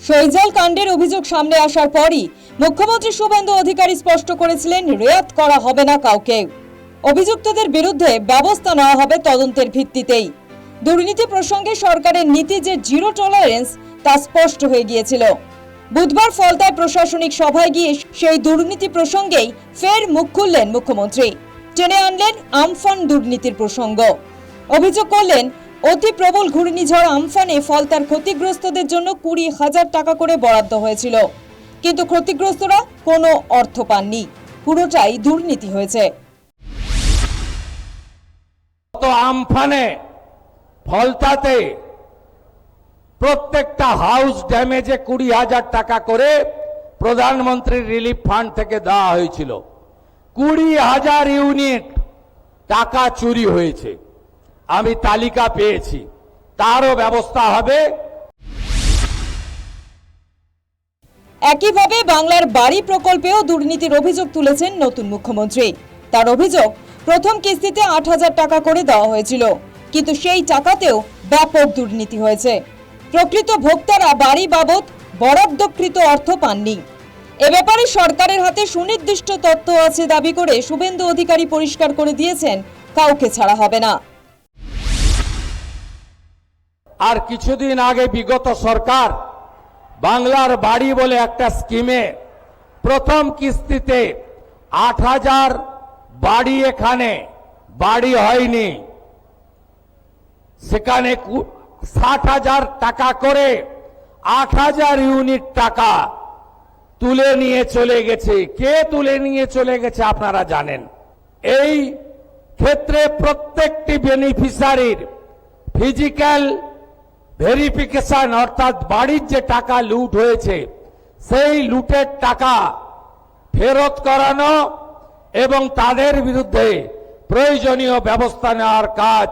শৈজাল কাণ্ডের অভিযোগ সামনে আসার পরই মুখ্যমন্ত্রী শুভেন্দু অধিকারী স্পষ্ট করেছিলেন, রেয়াত করা হবে না কাউকে। অভিযুক্তদের বিরুদ্ধে ব্যবস্থা নেওয়া হবে তদন্তের ভিত্তিতেই। দুর্নীতি প্রসঙ্গে সরকারের নীতি যে জিরো টলারেন্স তা স্পষ্ট হয়ে গিয়েছিল। বুধবার ফলতায় প্রশাসনিক সভায় গিয়ে সেই দুর্নীতি প্রসঙ্গেই ফের মুখ খুললেন মুখ্যমন্ত্রী। টেনে আনলেন আমফান দুর্নীতির প্রসঙ্গ। অভিযোগ করলেন, অতি প্রবল ঘূর্ণিঝড় আমফানে ফলতার ক্ষতিগ্রস্তদের জন্য 20,000 টাকা করে বরাদ্দ হয়েছিল, কিন্তু ক্ষতিগ্রস্তরা কোনো অর্থ পাননি। পুরোটাই দুর্নীতি হয়েছে। আমফানে ফলতাতে প্রত্যেকটা হাউস ড্যামেজে 20,000 টাকা করে প্রধানমন্ত্রীর রিলিফ ফান্ড থেকে দেওয়া হয়েছিল। 20,000 ইউনিট টাকা চুরি হয়েছে, আমি তালিকা পেয়েছি, তারও ব্যবস্থা হবে। একইভাবে বাংলার বাড়ি প্রকল্পেও দুর্নীতির অভিযোগ তুলেছেন নতুন মুখ্যমন্ত্রী। তার অভিযোগ, প্রথম কিস্তিতে 8,000 টাকা করে দেওয়া হয়েছিল, কিন্তু সেই টাকাতেও ব্যাপক দুর্নীতি হয়েছে। প্রকৃত ভোক্তারা বাড়ি বাবদ বরাদ্দকৃত অর্থ পাননি। এ ব্যাপারে সরকারের হাতে সুনির্দিষ্ট তথ্য আছে দাবি করে শুভেন্দু অধিকারী পরিষ্কার করে দিয়েছেন, কাউকে ছাড়া হবে না। আর কিছুদিন আগে বিগত সরকার বাংলার বাড়ি বলে একটা স্কিমে প্রথম কিস্তিতে 8,000 বাড়ি, এখানে বাড়ি হয়নি, সেখানে 60,000 টাকা করে 8,000 ইউনিট টাকা তুলে নিয়ে চলে গেছে। কে তুলে নিয়ে চলে গেছে আপনারা জানেন। এই ক্ষেত্রে প্রত্যেকটি বেনিফিশিয়ারির ফিজিক্যাল ভেরিফিকেশন, অর্থাৎ বাড়ির যে টাকা লুট হয়েছে সেই লুটের টাকা ফেরত করানো এবং তাদের বিরুদ্ধে প্রয়োজনীয় ব্যবস্থা নেওয়ার কাজ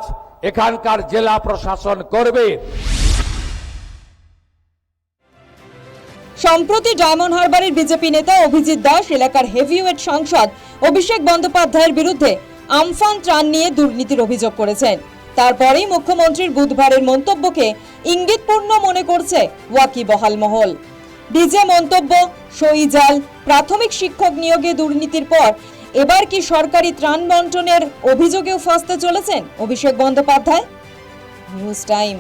এখানকার জেলা প্রশাসন করবে। সম্প্রতি ডায়মন্ড হারবারের বিজেপি নেতা অভিজিৎ দাস এলাকার হেভিওয়েট সাংসদ অভিষেক বন্দ্যোপাধ্যায়ের বিরুদ্ধে আমফান ত্রাণ নিয়ে দুর্নীতির অভিযোগ করেছেন। তারপরেই মুখ্যমন্ত্রীর বুধবারের মন্তব্যকে ইঙ্গিতপূর্ণ মনে করছে ওয়াকিবহাল মহল। ডিজে মন্তব্য, শৈজাল প্রাথমিক শিক্ষক নিয়োগে দুর্নীতির পর এবার কি সরকারি ত্রাণ বন্টনের অভিযোগেও ফাঁসতে চলেছেন অভিষেক বন্দ্যোপাধ্যায়? News time.